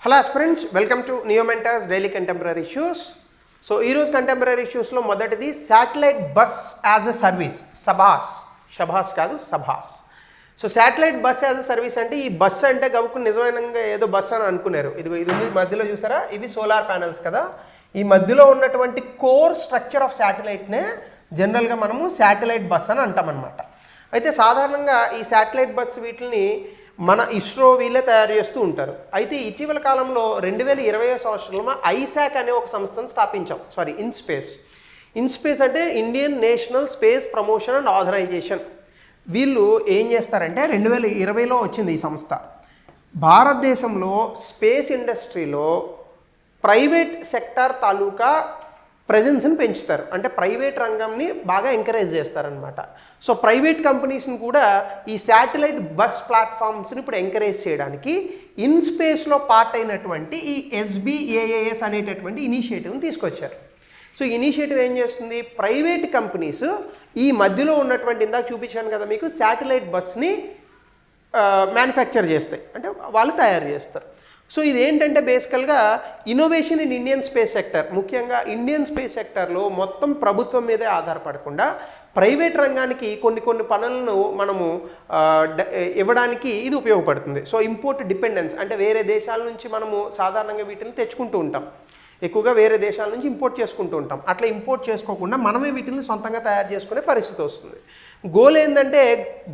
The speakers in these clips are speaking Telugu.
Hello aspirants, welcome to Neomentors daily contemporary issues. So ఈరోజు కంటెంపరీ ఇష్యూస్లో మొదటిది satellite bus as a service. షబాస్ కాదు, సభాస్. So satellite bus as a service అంటే ఈ బస్సు అంటే గవుకు నిజమైన ఏదో బస్సు అని అనుకున్నారు. ఇది ఉంది మధ్యలో చూసారా, ఇవి సోలార్ ప్యానల్స్ కదా. ఈ మధ్యలో ఉన్నటువంటి కోర్ స్ట్రక్చర్ ఆఫ్ శాటిలైట్నే జనరల్గా మనము శాటిలైట్ బస్ అని అంటామన్నమాట. అయితే సాధారణంగా ఈ శాటిలైట్ బస్ వీటిని మన ఇస్రో వీళ్ళే తయారు చేస్తూ ఉంటారు. అయితే ఇటీవల కాలంలో 2020 సంవత్సరంలో ఐసాక్ అనే ఒక సంస్థను స్థాపించాం. ఇన్స్పేస్ అంటే Indian national space promotion and authorisation. వీళ్ళు ఏం చేస్తారంటే 2020లో వచ్చింది ఈ సంస్థ. భారతదేశంలో స్పేస్ ఇండస్ట్రీలో ప్రైవేట్ సెక్టార్ తాలూకా ప్రెజెన్స్ని పెంచుతారు. అంటే ప్రైవేట్ రంగంని బాగా ఎంకరేజ్ చేస్తారనమాట. సో ప్రైవేట్ కంపెనీస్ని కూడా ఈ శాటిలైట్ బస్ ప్లాట్ఫామ్స్ని ఇప్పుడు ఎంకరేజ్ చేయడానికి ఇన్స్పేస్లో పార్ట్ అయినటువంటి ఈ SBAAS అనేటటువంటి ఇనిషియేటివ్ని తీసుకొచ్చారు. సో ఇనిషియేటివ్ ఏం చేస్తుంది, ప్రైవేట్ కంపెనీస్ ఈ మధ్యలో ఉన్నటువంటి ఇందాక చూపించాను కదా మీకు శాటిలైట్ బస్ని మ్యానుఫ్యాక్చర్ చేస్తాయి, అంటే వాళ్ళు తయారు చేస్తారు. సో ఇదేంటంటే బేసికల్గా innovation in Indian space sector. ముఖ్యంగా ఇండియన్ స్పేస్ సెక్టర్లో మొత్తం ప్రభుత్వం మీదే ఆధారపడకుండా ప్రైవేట్ రంగానికి కొన్ని పనులను మనము ఇవ్వడానికి ఇది ఉపయోగపడుతుంది. సో ఇంపోర్ట్ డిపెండెన్స్ అంటే వేరే దేశాల నుంచి మనము సాధారణంగా వీటిని తెచ్చుకుంటూ ఉంటాం, ఎక్కువగా వేరే దేశాల నుంచి ఇంపోర్ట్ చేసుకుంటూ ఉంటాం. అట్లా ఇంపోర్ట్ చేసుకోకుండా మనమే వీటిని సొంతంగా తయారు చేసుకునే పరిస్థితి వస్తుంది. గోల్ ఏంటంటే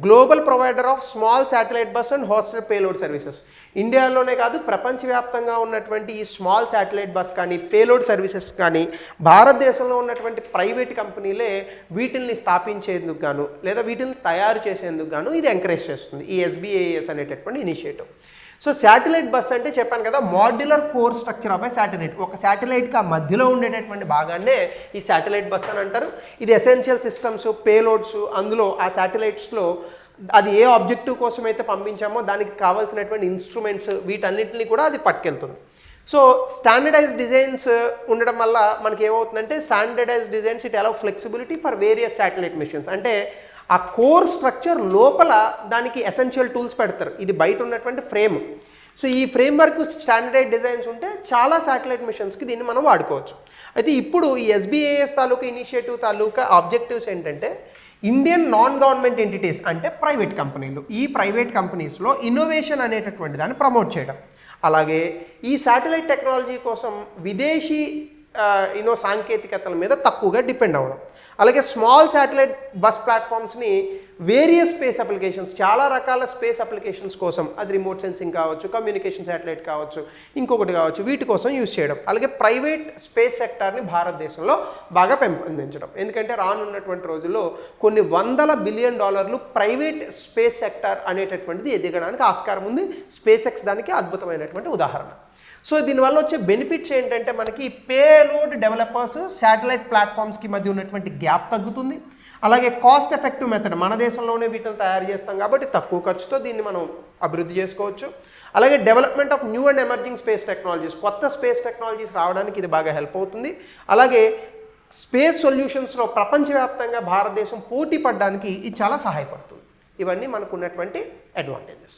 global provider of small satellite bus and hosted payload services. ఇండియాలోనే కాదు ప్రపంచవ్యాప్తంగా ఉన్నటువంటి ఈ స్మాల్ శాటిలైట్ బస్ కానీ పేలోడ్ సర్వీసెస్ కానీ భారతదేశంలో ఉన్నటువంటి ప్రైవేట్ కంపెనీలే వీటిని స్థాపించేందుకు గాను లేదా వీటిని తయారు చేసేందుకు గాను ఇది ఎంకరేజ్ చేస్తుంది ఈ SBAAS అనేటటువంటి ఇనిషియేటివ్. సో శాటిలైట్ బస్ అంటే చెప్పాను కదా, modular core structure of A satellite. ఒక శాటిలైట్కి ఆ మధ్యలో ఉండేటటువంటి భాగాన్నే ఈ శాటిలైట్ బస్ అని అంటారు. ఇది ఎసెన్షియల్ సిస్టమ్స్, పేలోడ్స్, అందులో ఆ శాటిలైట్స్లో అది ఏ ఆబ్జెక్టివ్ కోసం అయితే పంపించామో దానికి కావాల్సినటువంటి ఇన్స్ట్రుమెంట్స్ వీటన్నిటిని కూడా అది పట్టుకెళ్తుంది. సో స్టాండర్డైజ్డ్ డిజైన్స్ ఉండడం వల్ల మనకి ఏమవుతుందంటే standardised designs it allow flexibility for various satellite missions. అంటే ఆ కోర్ స్ట్రక్చర్ లోపల దానికి ఎసెన్షియల్ టూల్స్ పెడతారు. ఇది బయట ఉన్నటువంటి ఫ్రేమ్. సో ఈ ఫ్రేమ్ వర్క్ స్టాండర్డైజ్ డిజైన్స్ ఉంటే చాలా శాటిలైట్ మిషన్స్కి దీన్ని మనం వాడుకోవచ్చు. అయితే ఇప్పుడు ఈ SBAAS తాలూకా ఇనిషియేటివ్ తాలూకా ఆబ్జెక్టివ్స్ ఏంటంటే ఇండియన్ నాన్ గవర్నమెంట్ ఎంటిటీస్ అంటే ప్రైవేట్ కంపెనీలు, ఈ ప్రైవేట్ కంపెనీస్లో ఇన్నోవేషన్ అనేటటువంటి దాన్ని ప్రమోట్ చేయడం, అలాగే ఈ శాటిలైట్ టెక్నాలజీ కోసం విదేశీ సాంకేతికతల మీద తక్కువగా డిపెండ్ అవ్వడం, అలాగే స్మాల్ శాటిలైట్ బస్ ప్లాట్ఫామ్స్ని వేరియస్ స్పేస్ అప్లికేషన్స్, చాలా రకాల స్పేస్ అప్లికేషన్స్ కోసం, అది రిమోట్ సెన్సింగ్ కావచ్చు, కమ్యూనికేషన్ శాటిలైట్ కావచ్చు, ఇంకొకటి కావచ్చు, వీటి కోసం యూజ్ చేయడం, అలాగే ప్రైవేట్ స్పేస్ సెక్టార్ని భారతదేశంలో బాగా పెంపొందించడం. ఎందుకంటే రానున్నటువంటి రోజుల్లో కొన్ని $100 బిలియన్ ప్రైవేట్ స్పేస్ సెక్టార్ అనేటటువంటిది ఎదగడానికి ఆస్కారం ఉంది. SpaceX దానికి అద్భుతమైనటువంటి ఉదాహరణ. సో దీనివల్ల వచ్చే బెనిఫిట్స్ ఏంటంటే మనకి పేలోడ్ డెవలపర్స్ శాటిలైట్ ప్లాట్ఫామ్స్కి మధ్య ఉన్నటువంటి గ్యాప్ తగ్గుతుంది. అలాగే కాస్ట్ ఎఫెక్టివ్ మెథడ్, మన దేశంలోనే వీటిని తయారు చేస్తాం కాబట్టి తక్కువ ఖర్చుతో దీన్ని మనం అభివృద్ధి చేసుకోవచ్చు. అలాగే development of new and emerging space technologies, కొత్త స్పేస్ టెక్నాలజీస్ రావడానికి ఇది బాగా హెల్ప్ అవుతుంది. అలాగే స్పేస్ సొల్యూషన్స్లో ప్రపంచవ్యాప్తంగా భారతదేశం పోటీ పడడానికి ఇది చాలా సహాయపడుతుంది. ఇవన్నీ మనకు ఉన్నటువంటి అడ్వాంటేజెస్.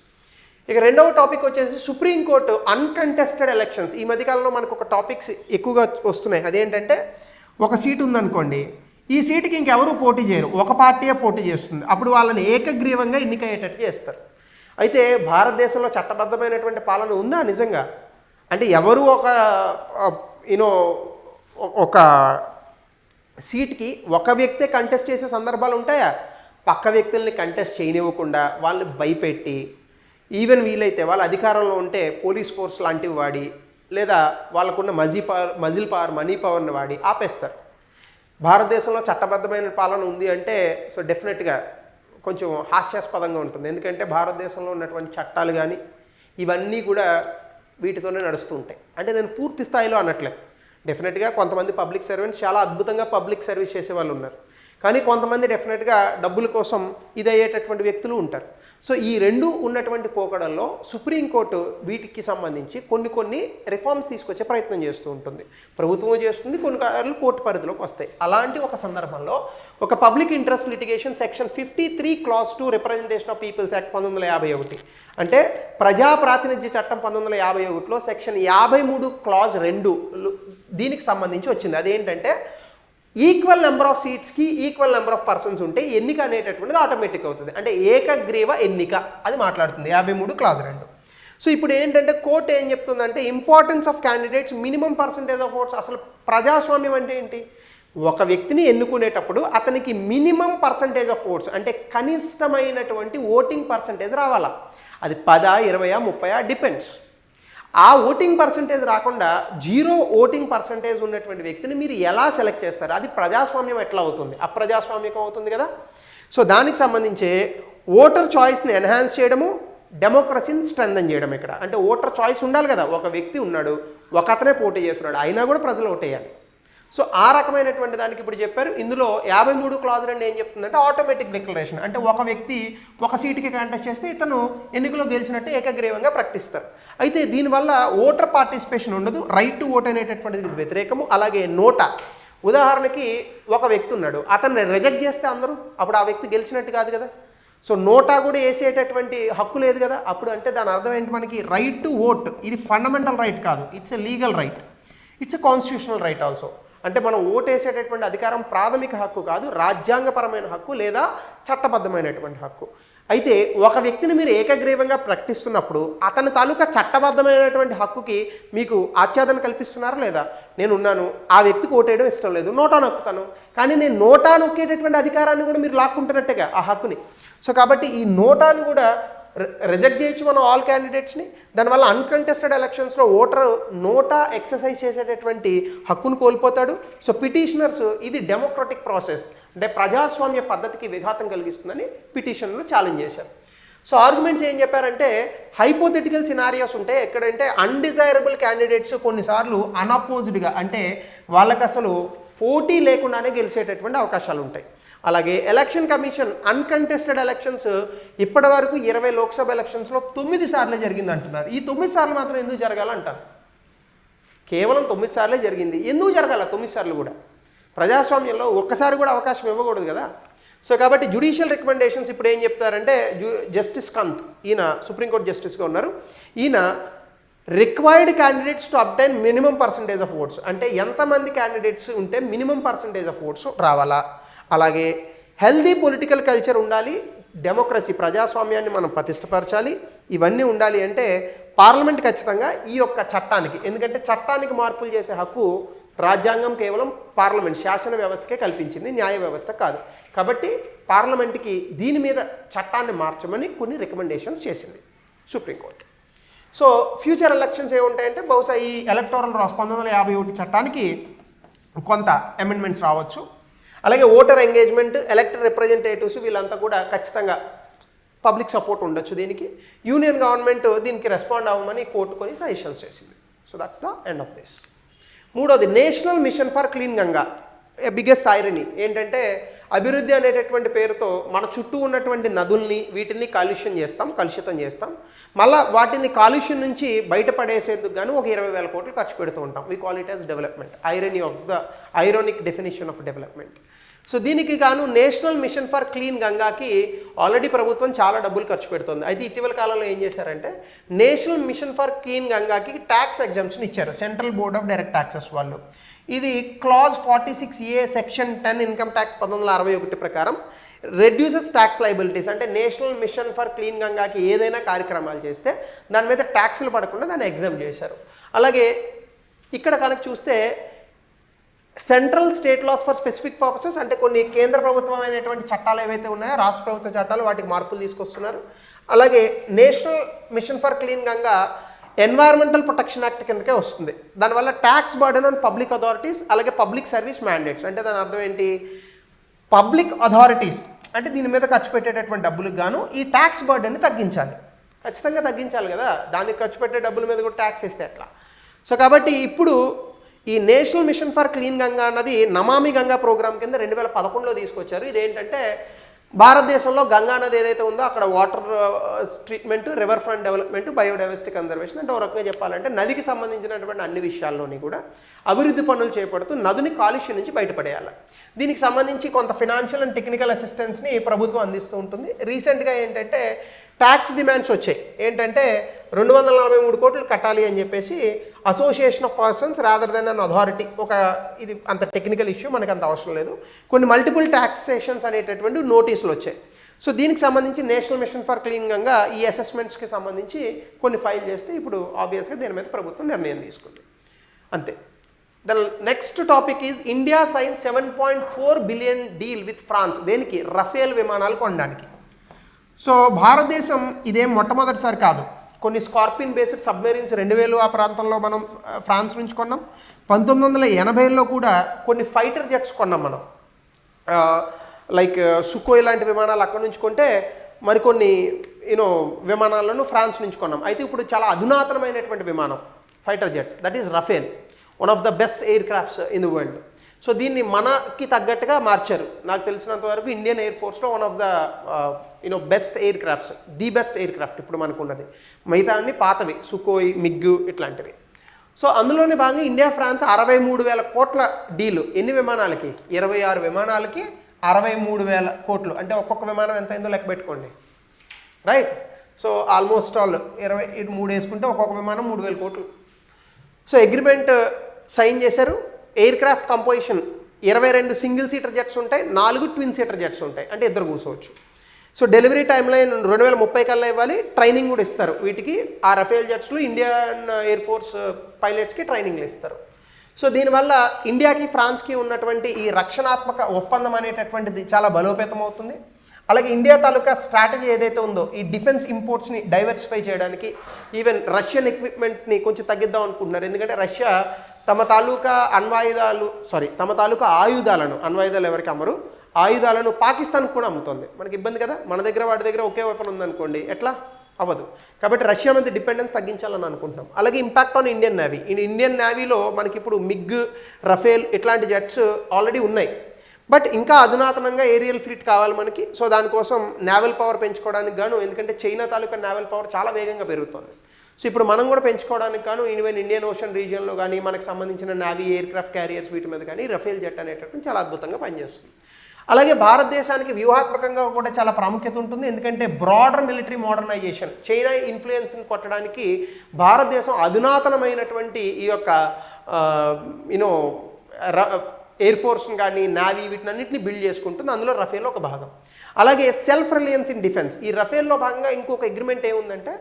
ఇక రెండవ టాపిక్ వచ్చేసి సుప్రీంకోర్టు అన్కంటెస్టెడ్ ఎలక్షన్స్. ఈ మధ్యకాలంలో మనకు ఒక టాపిక్స్ ఎక్కువగా వస్తున్నాయి. అదేంటంటే ఒక సీటు ఉందనుకోండి, ఈ సీటుకి ఇంకెవరూ పోటీ చేయరు, ఒక పార్టీయే పోటీ చేస్తుంది. అప్పుడు వాళ్ళని ఏకగ్రీవంగా ఎన్నికయ్యేటట్టు చేస్తారు. అయితే భారతదేశంలో చట్టబద్ధమైనటువంటి పాలన ఉందా నిజంగా? అంటే ఎవరు ఒక సీట్కి ఒక వ్యక్తే కంటెస్ట్ చేసే సందర్భాలు ఉంటాయా? పక్క వ్యక్తుల్ని కంటెస్ట్ చేయనివ్వకుండా వాళ్ళని భయపెట్టి, ఈవెన్ వీలైతే వాళ్ళ అధికారంలో ఉంటే పోలీస్ ఫోర్స్ లాంటివి వాడి లేదా వాళ్ళకున్న మజిల్ పవర్ మనీ పవర్ని వాడి ఆపేస్తారు. భారతదేశంలో చట్టబద్ధమైన పాలన ఉంది అంటే సో డెఫినెట్గా కొంచెం హాస్యాస్పదంగా ఉంటుంది. ఎందుకంటే భారతదేశంలో ఉన్నటువంటి చట్టాలు కానీ ఇవన్నీ కూడా వీటితోనే నడుస్తూ ఉంటాయి. అంటే నేను పూర్తి స్థాయిలో అనట్లేదు, డెఫినెట్గా కొంతమంది పబ్లిక్ సర్వెంట్స్ చాలా అద్భుతంగా పబ్లిక్ సర్వీస్ చేసే వాళ్ళు ఉన్నారు. కానీ కొంతమంది డెఫినెట్గా డబ్బుల కోసం ఇది అయ్యేటటువంటి వ్యక్తులు ఉంటారు. సో ఈ రెండు ఉన్నటువంటి పోకడల్లో సుప్రీంకోర్టు వీటికి సంబంధించి కొన్ని రిఫార్మ్స్ తీసుకొచ్చే ప్రయత్నం చేస్తూ ఉంటుంది. ప్రభుత్వం చేస్తుంది, కొన్నిసార్లు కోర్టు పరిధిలోకి వస్తాయి. అలాంటి ఒక సందర్భంలో ఒక public interest litigation section 53 clause 2 representation of people's act 1951 అంటే ప్రజా ప్రాతినిధ్య చట్టం 1951లో సెక్షన్ 53 క్లాజ్ 2 దీనికి సంబంధించి వచ్చింది. అదేంటంటే ఈక్వల్ నెంబర్ ఆఫ్ సీట్స్కి ఈక్వల్ నెంబర్ ఆఫ్ పర్సన్స్ ఉంటే ఎన్నిక అనేటటువంటిది ఆటోమేటిక్ అవుతుంది. అంటే ఏకగ్రీవ ఎన్నిక అది మాట్లాడుతుంది 53 క్లాజ్ 2. సో ఇప్పుడు ఏంటంటే కోర్టు ఏం చెప్తుందంటే importance of candidates, minimum percentage of votes. అసలు ప్రజాస్వామ్యం అంటే ఏంటి? ఒక వ్యక్తిని ఎన్నుకునేటప్పుడు అతనికి మినిమం పర్సంటేజ్ ఆఫ్ ఓట్స్ అంటే కనిష్టమైనటువంటి ఓటింగ్ పర్సంటేజ్ రావాలా. అది 10, 20, 30 డిపెండ్స్. ఆ ఓటింగ్ పర్సంటేజ్ రాకుండా 0 ఓటింగ్ పర్సంటేజ్ ఉన్నటువంటి వ్యక్తిని మీరు ఎలా సెలెక్ట్ చేస్తారు? అది ప్రజాస్వామ్యం ఎట్లా అవుతుంది? అప్రజాస్వామ్యం అవుతుంది కదా. సో దానికి సంబంధించి ఓటర్ చాయిస్ని ఎన్హాన్స్ చేయడము, డెమోక్రసీని స్ట్రెంథన్ చేయడం. ఇక్కడ అంటే ఓటర్ చాయిస్ ఉండాలి కదా. ఒక వ్యక్తి ఉన్నాడు, ఒక అతనే పోటీ చేస్తున్నాడు, అయినా కూడా ప్రజలు ఓటేయాలి. సో ఆ రకమైనటువంటి దానికి ఇప్పుడు చెప్పారు. ఇందులో 53 క్లాజ్ 2 ఏం చెప్తుందంటే ఆటోమేటిక్ డిక్లరేషన్. అంటే ఒక వ్యక్తి ఒక సీటుకి కంటెస్ట్ చేస్తే ఇతను ఎన్నికలో గెలిచినట్టు ఏకగ్రీవంగా ప్రకటిస్తారు. అయితే దీనివల్ల ఓటర్ పార్టిసిపేషన్ ఉండదు, రైట్ టు ఓట్ అనేటటువంటిది వ్యతిరేకము. అలాగే నోటా, ఉదాహరణకి ఒక వ్యక్తి ఉన్నాడు, అతన్ని రిజెక్ట్ చేస్తే అందరూ, అప్పుడు ఆ వ్యక్తి గెలిచినట్టు కాదు కదా. సో నోటా కూడా వేసేటటువంటి హక్కు లేదు కదా. అప్పుడు అంటే దాని అర్థం ఏంటి? మనకి రైట్ టు ఓట్ ఇది ఫండమెంటల్ రైట్ కాదు, it's a legal right, it's a constitutional right also. అంటే మనం ఓటేసేటటువంటి అధికారం ప్రాథమిక హక్కు కాదు, రాజ్యాంగపరమైన హక్కు లేదా చట్టబద్ధమైనటువంటి హక్కు. అయితే ఒక వ్యక్తిని మీరు ఏకగ్రీవంగా ప్రకటిస్తున్నప్పుడు అతని తాలూకా చట్టబద్ధమైనటువంటి హక్కుకి మీకు ఆచ్ఛాదన కల్పిస్తున్నారా లేదా? నేను ఉన్నాను, ఆ వ్యక్తికి ఓటేయడం ఇష్టం లేదు, నోటా నొక్కుతాను, కానీ నేను నోటా నొక్కేటటువంటి అధికారాన్ని కూడా మీరు లాక్కుంటున్నట్టుగా ఆ హక్కుని. సో కాబట్టి ఈ నోటాను కూడా రిజెక్ట్ చేయొచ్చు మనం ఆల్ క్యాండిడేట్స్ని. దానివల్ల అన్కంటెస్టెడ్ ఎలక్షన్స్లో ఓటర్ నోటా ఎక్సర్సైజ్ చేసేటటువంటి హక్కును కోల్పోతాడు. సో పిటిషనర్స్ ఇది డెమోక్రటిక్ ప్రాసెస్ అంటే ప్రజాస్వామ్య పద్ధతికి విఘాతం కలిగిస్తుందని పిటిషన్లు ఛాలెంజ్ చేశారు. సో ఆర్గ్యుమెంట్స్ ఏం చెప్పారంటే హైపోథెటికల్ సినారియోస్ ఉంటాయి ఎక్కడంటే అన్డిజైరబుల్ క్యాండిడేట్స్ కొన్నిసార్లు అన్అపోజ్డ్గా అంటే వాళ్ళకి అసలు పోటీ లేకుండానే గెలిచేటటువంటి అవకాశాలు ఉంటాయి. అలాగే ఎలక్షన్ కమిషన్ అన్కంటెస్టెడ్ ఎలక్షన్స్ ఇప్పటి వరకు 20 లోక్సభ ఎలక్షన్స్లో 9 సార్లే జరిగింది అంటున్నారు. ఈ 9 సార్లు మాత్రం ఎందుకు జరగాలంటారు? కేవలం 9 సార్లే జరిగింది, ఎందుకు జరగాల 9 సార్లు కూడా? ప్రజాస్వామ్యంలో ఒక్కసారి కూడా అవకాశం ఇవ్వకూడదు కదా. సో కాబట్టి జ్యుడిషియల్ రికమెండేషన్స్ ఇప్పుడు ఏం చెప్తారంటే జస్టిస్ కంత్, ఈయన సుప్రీంకోర్టు జస్టిస్గా ఉన్నారు, ఈయన required candidates to obtain minimum percentage of votes అంటే ఎంతమంది క్యాండిడేట్స్ ఉంటే మినిమం పర్సంటేజ్ ఆఫ్ ఓట్స్ రావాలా. అలాగే హెల్దీ పొలిటికల్ కల్చర్ ఉండాలి, డెమోక్రసీ ప్రజాస్వామ్యాన్ని మనం ప్రతిష్టపరచాలి. ఇవన్నీ ఉండాలి అంటే పార్లమెంట్ ఖచ్చితంగా ఈ యొక్క చట్టానికి, ఎందుకంటే చట్టానికి మార్పులు చేసే హక్కు రాజ్యాంగం కేవలం పార్లమెంట్ శాసన వ్యవస్థకే కల్పించింది, న్యాయ వ్యవస్థ కాదు. కాబట్టి పార్లమెంట్కి దీని మీద చట్టాన్ని మార్చమని కొన్ని రికమెండేషన్స్ చేసింది సుప్రీంకోర్టు. సో ఫ్యూచర్ ఎలక్షన్స్ ఏముంటాయంటే బహుశా ఈ ఎలక్టోరల్ రాస్ 1951 చట్టానికి కొంత అమెండ్మెంట్స్ రావచ్చు. అలాగే ఓటర్ ఎంగేజ్మెంట్, ఎలక్టెడ్ రిప్రజెంటేటివ్స్ వీళ్ళంతా కూడా ఖచ్చితంగా పబ్లిక్ సపోర్ట్ ఉండొచ్చు దీనికి. యూనియన్ గవర్నమెంట్ దీనికి రెస్పాండ్ అవ్వమని కోర్టు కొన్ని సజెషన్స్ చేసింది. So that's the end of this. మూడోది national mission for clean Ganga. Biggest irony ఏంటంటే అభివృద్ధి అనేటటువంటి పేరుతో మన చుట్టూ ఉన్నటువంటి నదుల్ని వీటిని కలుషితం చేస్తాం, మళ్ళీ వాటిని కాలుష్యం నుంచి బయటపడేసేందుకు గాను ఒక 20,000 కోట్లు ఖర్చు పెడుతూ ఉంటాం. We call it as development. Ironic definition of development. So దీనికి గాను నేషనల్ మిషన్ ఫర్ క్లీన్ గంగాకి ఆల్రెడీ ప్రభుత్వం చాలా డబ్బులు ఖర్చు పెడుతుంది. అయితే ఇటీవల కాలంలో ఏం చేశారంటే నేషనల్ మిషన్ ఫర్ క్లీన్ గంగాకి ట్యాక్స్ ఎగ్జంప్షన్ ఇచ్చారు central board of direct taxes వాళ్ళు. ఇది clause 46A section 10 income tax 1961 ప్రకారం రెడ్యూసెస్ ట్యాక్స్ లైబిలిటీస్. అంటే నేషనల్ మిషన్ ఫర్ క్లీన్ గంగాకి ఏదైనా కార్యక్రమాలు చేస్తే దాని మీద ట్యాక్స్లు పడకుండా దాన్ని ఎగ్జామ్ చేశారు. అలాగే ఇక్కడ కనుక చూస్తే central state laws for specific purposes అంటే కొన్ని కేంద్ర ప్రభుత్వమైనటువంటి చట్టాలు ఏవైతే ఉన్నాయో రాష్ట్ర ప్రభుత్వ చట్టాలు వాటికి మార్పులు తీసుకొస్తున్నారు. అలాగే national mission for clean Ganga environmental protection act కిందకే వస్తుంది. దానివల్ల tax burden on public authorities, అలాగే పబ్లిక్ సర్వీస్ మ్యాండేట్స్. అంటే దాని అర్థం ఏంటి? పబ్లిక్ అథారిటీస్ అంటే దీని మీద ఖర్చు పెట్టేటటువంటి డబ్బులకు గాను ఈ ట్యాక్స్ బర్డెన్ని తగ్గించాలి, ఖచ్చితంగా తగ్గించాలి కదా. దానికి ఖర్చు పెట్టే డబ్బుల మీద కూడా ట్యాక్స్ వేస్తే ఎట్లా? సో కాబట్టి ఇప్పుడు ఈ national mission for clean Ganga అన్నది నమామి గంగా ప్రోగ్రామ్ కింద 2011లో తీసుకొచ్చారు. ఇదేంటంటే భారతదేశంలో గంగా నది ఏదైతే ఉందో అక్కడ water treatment, river front development, biodiversity conservation అంటే ఒక రకంగా చెప్పాలంటే నదికి సంబంధించినటువంటి అన్ని విషయాల్లోని కూడా అభివృద్ధి పనులు చేపడుతూ నదిని కాలుష్యం నుంచి బయటపడేయాలి. దీనికి సంబంధించి కొంత ఫినాన్షియల్ అండ్ టెక్నికల్ అసిస్టెన్స్ని ప్రభుత్వం అందిస్తూ ఉంటుంది. రీసెంట్గా ఏంటంటే ట్యాక్స్ డిమాండ్స్ వచ్చాయి. ఏంటంటే 243 కోట్లు కట్టాలి అని చెప్పేసి association of persons rather than an authority, ఒక ఇది అంత టెక్నికల్ ఇష్యూ, మనకు అంత అవసరం లేదు. కొన్ని మల్టిపుల్ ట్యాక్సేషన్స్ అనేటటువంటి నోటీసులు వచ్చాయి. సో దీనికి సంబంధించి national mission for clean Ganga ఈ అసెస్మెంట్స్కి సంబంధించి కొన్ని ఫైల్ చేస్తే ఇప్పుడు ఆబ్వియస్గా దీని మీద ప్రభుత్వం నిర్ణయం తీసుకుంది. అంతే. The next topic is India sign $7.4 billion deal with France. దేనికి? రఫేల్ విమానాలు కొనడానికి. సో భారతదేశం ఇదేం మొట్టమొదటిసారి కాదు. కొన్ని స్కార్పిన్ బేస్డ్ సబ్మెరీన్స్ 2000 ఆ ప్రాంతంలో మనం ఫ్రాన్స్ నుంచి కొన్నాం. 1980లో కూడా కొన్ని ఫైటర్ జెట్స్ కొన్నాం మనం, లైక్ సుకోయ్ లాంటి విమానాలు అక్కడ నుంచి కొంటే మరికొన్ని విమానాలను ఫ్రాన్స్ నుంచి కొన్నాం. అయితే ఇప్పుడు చాలా అధునాతనమైనటువంటి విమానం fighter jet, that is Rafale, one of the best aircrafts in the world. So దీన్ని మనకి తగ్గట్టుగా మార్చారు. నాకు తెలిసినంత వరకు ఇండియన్ ఎయిర్ ఫోర్స్లో one of the best aircrafts, the best aircraft ఇప్పుడు మనకు ఉన్నది. మిగతా అన్ని పాతవి, సుకోయ్, మిగ్గు ఇట్లాంటివి. సో అందులోనే భాగంగా ఇండియా ఫ్రాన్స్ 63,000 కోట్ల డీలు. ఎన్ని విమానాలకి? 26 విమానాలకి 63,000 కోట్లు. అంటే ఒక్కొక్క విమానం ఎంత అయిందో లెక్క పెట్టుకోండి, రైట్? సో ఆల్మోస్ట్ ఆల్ 23 వేసుకుంటే ఒక్కొక్క విమానం 3,000 కోట్లు. సో అగ్రిమెంట్ సైన్ చేశారు. Air craft composition 22 single seater jets ఉంటాయి, 4 ట్విన్ సీటర్ జెట్స్ ఉంటాయి, అంటే ఇద్దరు కూర్చోవచ్చు. సో డెలివరీ టైం లైన్ 2030 కల్లా ఇవ్వాలి. ట్రైనింగ్ కూడా ఇస్తారు వీటికి. ఆ రఫేల్ జెట్స్లో ఇండియన్ ఎయిర్ ఫోర్స్ పైలట్స్కి ట్రైనింగ్లు ఇస్తారు. సో దీనివల్ల ఇండియాకి ఫ్రాన్స్కి ఉన్నటువంటి ఈ రక్షణాత్మక ఒప్పందం అనేటటువంటిది చాలా బలోపేతం అవుతుంది. అలాగే ఇండియా తాలూకా స్ట్రాటజీ ఏదైతే ఉందో ఈ డిఫెన్స్ ఇంపోర్ట్స్ని డైవర్సిఫై చేయడానికి, ఈవెన్ రష్యన్ ఎక్విప్మెంట్ని కొంచెం తగ్గిద్దాం అనుకుంటున్నారు. ఎందుకంటే రష్యా తమ తాలూకా ఆయుధాలను, అణ్వాయుధాలు ఎవరికి అమ్మరు, ఆయుధాలను పాకిస్తాన్కి కూడా అమ్ముతుంది. మనకి ఇబ్బంది కదా, మన దగ్గర వాటి దగ్గర ఒకే వెపన్ ఉందనుకోండి, ఎట్లా అవ్వదు. కాబట్టి రష్యా మీద డిపెండెన్స్ తగ్గించాలని అనుకుంటున్నాం. అలాగే impact on Indian navy. Indian నేవీలో మనకి ఇప్పుడు మిగ్, రఫేల్ ఇట్లాంటి జెట్స్ ఆల్రెడీ ఉన్నాయి. బట్ ఇంకా అధునాతనంగా ఏరియల్ ఫ్లీట్ కావాలి మనకి. సో దానికోసం నేవల్ పవర్ పెంచుకోవడానికి గాను, ఎందుకంటే చైనా తాలూకా నేవల్ పవర్ చాలా వేగంగా పెరుగుతుంది. సో ఇప్పుడు మనం కూడా పెంచుకోవడానికి గాను ఈవెన్ ఇండియన్ ఓషన్ రీజియన్లో కానీ మనకు సంబంధించిన నేవీ, ఎయిర్ క్రాఫ్ట్ క్యారియర్స్ వీటి మీద కానీ రఫేల్ జెట్ అనేటటువంటి చాలా అద్భుతంగా పనిచేస్తుంది. అలాగే భారతదేశానికి వ్యూహాత్మకంగా కూడా చాలా ప్రాముఖ్యత ఉంటుంది. ఎందుకంటే బ్రాడర్ మిలిటరీ మోడర్నైజేషన్, చైనా ఇన్ఫ్లుయెన్స్ని కొట్టడానికి భారతదేశం అధునాతనమైనటువంటి ఈ యొక్క ఎయిర్ ఫోర్స్ని కానీ నేవీ వీటినన్నింటినీ బిల్డ్ చేసుకుంటుంది. అందులో రఫేల్ ఒక భాగం. అలాగే సెల్ఫ్ రిలయన్స్ ఇన్ డిఫెన్స్, ఈ రఫేల్లో భాగంగా ఇంకొక అగ్రిమెంట్ ఏముందంటే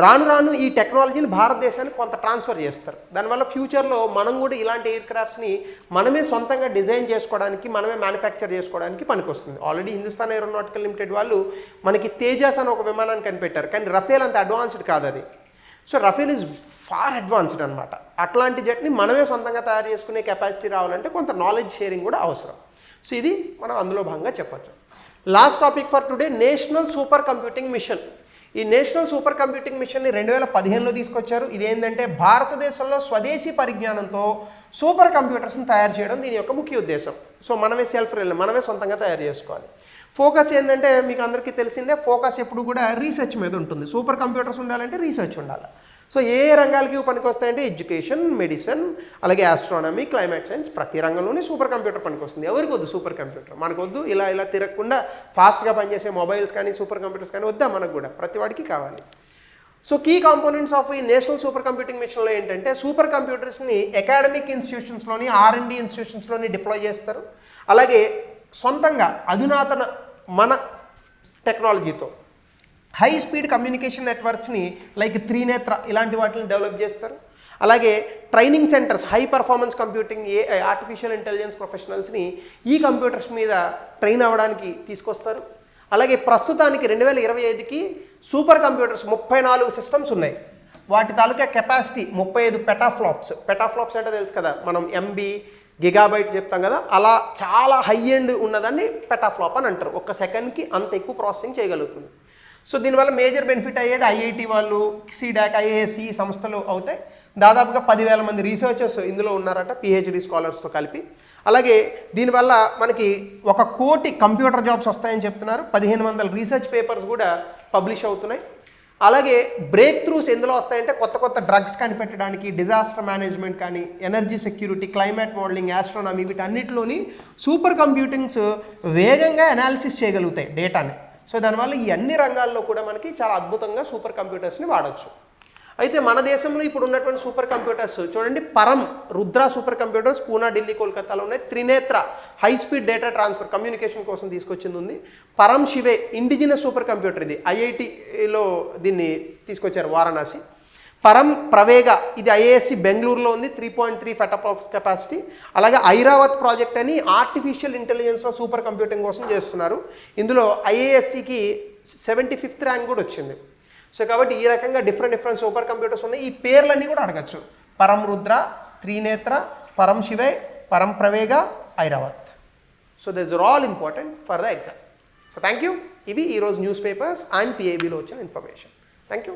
రాను రాను ఈ టెక్నాలజీని భారతదేశానికి కొంత ట్రాన్స్ఫర్ చేస్తారు. దానివల్ల ఫ్యూచర్లో మనం కూడా ఇలాంటి ఎయిర్ క్రాఫ్ట్స్ని మనమే సొంతంగా డిజైన్ చేసుకోవడానికి, మనమే మ్యానుఫ్యాక్చర్ చేసుకోవడానికి పనికొస్తుంది. ఆల్రెడీ హిందుస్థాన్ ఏరోనాటికల్ లిమిటెడ్ వాళ్ళు మనకి తేజాస్ అని ఒక విమానాన్ని కనిపెట్టారు, కానీ రఫేల్ అంత అడ్వాన్స్డ్ కాదు అది. So Rafale is far advanced అనమాట. అట్లాంటి జెట్ని మనమే సొంతంగా తయారు చేసుకునే కెపాసిటీ రావాలంటే కొంత నాలెడ్జ్ షేరింగ్ కూడా అవసరం. సో ఇది మనం అందులో భాగంగా చెప్పచ్చు. Last topic for today, national super computing machine. ఈ నేషనల్ సూపర్ కంప్యూటింగ్ మిషన్ని 2015లో తీసుకొచ్చారు. ఇదేంటంటే భారతదేశంలో స్వదేశీ పరిజ్ఞానంతో సూపర్ కంప్యూటర్స్ని తయారు చేయడం దీని యొక్క ముఖ్య ఉద్దేశం. సో మనమే మనమే సొంతంగా తయారు చేసుకోవాలి. ఫోకస్ ఏంటంటే మీకు అందరికీ తెలిసిందే, ఫోకస్ ఎప్పుడు కూడా రీసెర్చ్ మీద ఉంటుంది. సూపర్ కంప్యూటర్స్ ఉండాలంటే రీసెర్చ్ ఉండాలి. సో ఏ రంగాలకి పనికొస్తాయంటే ఎడ్యుకేషన్, మెడిసిన్, అలాగే ఆస్ట్రానమీ, క్లైమేట్ సైన్స్, ప్రతి రంగంలోనే సూపర్ కంప్యూటర్ పనికొస్తుంది. ఎవరికి వద్దు సూపర్ కంప్యూటర్? మనకొద్దు ఇలా తిరగకుండా ఫాస్ట్గా పనిచేసే మొబైల్స్ కానీ సూపర్ కంప్యూటర్స్ కానీ వద్దా? మనకు కూడా ప్రతి వాడికి కావాలి. సో కీ కాంపోనెంట్స్ ఆఫ్ ఈ నేషనల్ సూపర్ కంప్యూటింగ్ మిషన్లో ఏంటంటే సూపర్ కంప్యూటర్స్ని అకాడమిక్ ఇన్స్టిట్యూషన్స్లోని, R&D ఇన్స్టిట్యూషన్స్లోని డిప్లాయ్ చేస్తారు. అలాగే సొంతంగా అధునాతన మన టెక్నాలజీతో హై స్పీడ్ కమ్యూనికేషన్ నెట్వర్క్స్ని లైక్ త్రినేత్ర ఇలాంటి వాటిని డెవలప్ చేస్తారు. అలాగే training centres, high performance computing, AI artificial intelligence ప్రొఫెషనల్స్ని ఈ కంప్యూటర్స్ మీద ట్రైన్ అవ్వడానికి తీసుకొస్తారు. అలాగే ప్రస్తుతానికి 2025కి సూపర్ కంప్యూటర్స్ 34 సిస్టమ్స్ ఉన్నాయి. వాటి తాలూకా కెపాసిటీ 35 పెటాఫ్లాప్స్. పెటాఫ్లాప్స్ అంటే తెలుసు కదా, మనం MB, గిగాబైట్ చెప్తాం కదా, అలా చాలా హై ఎండ్ ఉన్నదాన్ని పెటాఫ్లాప్ అని అంటారు. ఒక్క సెకండ్కి అంత ఎక్కువ ప్రాసెసింగ్ చేయగలుగుతుంది. సో దీనివల్ల మేజర్ బెనిఫిట్ అయ్యేది ఐఐటి వాళ్ళు, సీడాక్, ఐఏఎస్సి సంస్థలు అవుతాయి. దాదాపుగా 10,000 మంది రీసెర్చర్స్ ఇందులో ఉన్నారట, పిహెచ్డి స్కాలర్స్తో కలిపి. అలాగే దీనివల్ల మనకి 1 కోటి కంప్యూటర్ జాబ్స్ వస్తాయని చెప్తున్నారు. 1500 రీసెర్చ్ పేపర్స్ కూడా పబ్లిష్ అవుతున్నాయి. అలాగే బ్రేక్ త్రూస్ ఎందులో వస్తాయంటే కొత్త డ్రగ్స్ కనిపెట్టడానికి, డిజాస్టర్ మేనేజ్మెంట్ కానీ, energy security, climate modelling, astronomy, వీటన్నిటిలోని సూపర్ కంప్యూటింగ్స్ వేగంగా అనాలిసిస్ చేయగలుగుతాయి డేటాని. సో దానివల్ల ఈ అన్ని రంగాల్లో కూడా మనకి చాలా అద్భుతంగా సూపర్ కంప్యూటర్స్ని వాడచ్చు. అయితే మన దేశంలో ఇప్పుడు ఉన్నటువంటి సూపర్ కంప్యూటర్స్ చూడండి, పరం, రుద్ర సూపర్ కంప్యూటర్స్ పూనా, ఢిల్లీ, కోల్కతాలో ఉన్నాయి. Trinetra high speed data transfer communication కోసం తీసుకొచ్చింది ఉంది. పరం శివే ఇండిజినస్ సూపర్ కంప్యూటర్, ఇది ఐఐటిలో దీన్ని తీసుకొచ్చారు, వారణాసి. పరం ప్రవేగ ఇది ఐఏఎస్సి బెంగళూరులో ఉంది, 3.3 ఫెటాఫ్లాప్స్ కెపాసిటీ. అలాగే ఐరావత్ ప్రాజెక్ట్ అని ఆర్టిఫిషియల్ ఇంటెలిజెన్స్లో సూపర్ కంప్యూటింగ్ కోసం చేస్తున్నారు. ఇందులో ఐఏఎస్సికి 75th ర్యాంక్ కూడా వచ్చింది. సో కాబట్టి ఈ రకంగా డిఫరెంట్ సూపర్ కంప్యూటర్స్ ఉన్నాయి. ఈ పేర్లన్నీ కూడా అడగచ్చు: పరం Rudra, Trinetra, Param Shivay, Param Pravega, Airawat. So this are all important for the exam. So thank you. ఇవి ఈరోజు న్యూస్ పేపర్స్ అండ్ పిఐబిలో వచ్చిన ఇన్ఫర్మేషన్. Thank you.